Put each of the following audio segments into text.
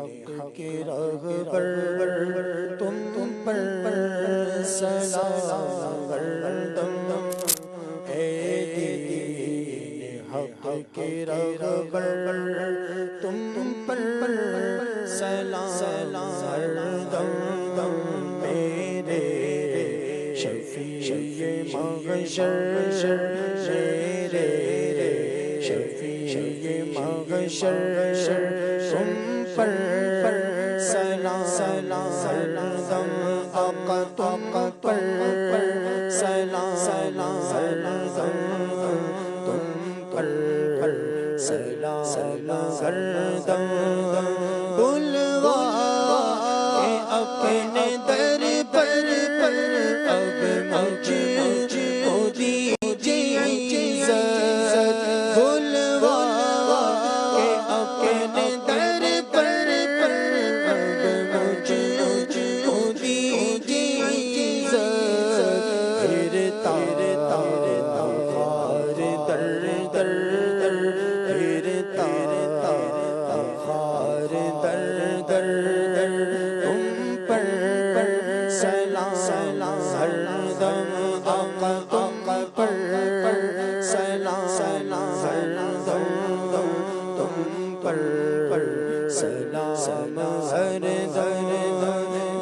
حق کے رہبر تم پر سلام گردم اے دین حق کے رہبر تم پر سلام گردم میرے شفیع محشر میرے شفیع محشر تم پر سلام گردم آقا تم پر سلام گردم تم پر سلام گردم بلوا کے اپنے در پر اب مجھ کو دیجیے عزت بلوا کے اپنے در پر اب مجھ کو دیجیے عزت پھرتا خار در در پھرتا خار در در تم پر سلام گردم آقا تم پر سلام گردم تم پر سلام گردم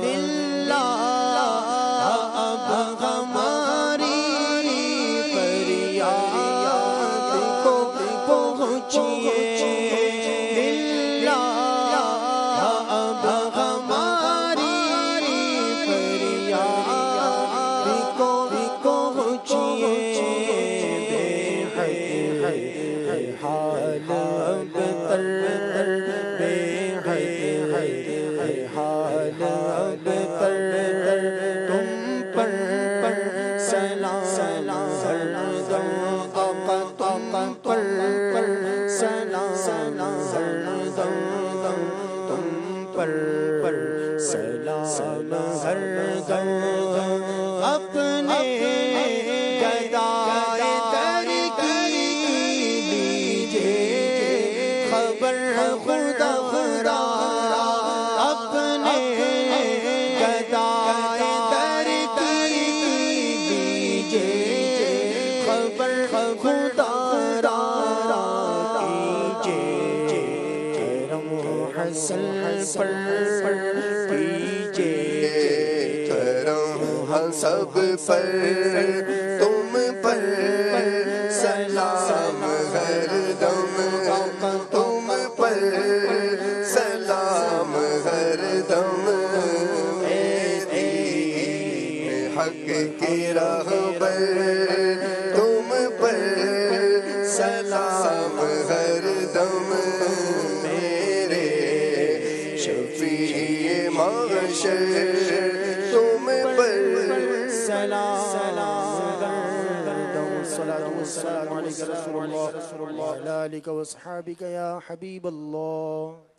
للہ اب ہماری فریاد کو پہنچیے للہ اب ہماری فریاد کو پہنچیے بے حال اب تر بے حال اب تر تم پر سلام گردم آقا تم پر سلام گردم تم پر سلام گردم اپنے گدائے در کی لیجیے خبر خدا خدا اپنے گدائے در کی لیجیے خبر خدا کیجیے کرم حسن پر کیجیے کرم سب پر تم پر سلام گردم تم پر سلام گردم اے دین حق کی رہبر تم پر سلام گردم میرے شفیع محشر تم پر سلام گردم صلاة والسلام علیک رسول اللہ وعلی آلک واصحابک یا حبیب اللہ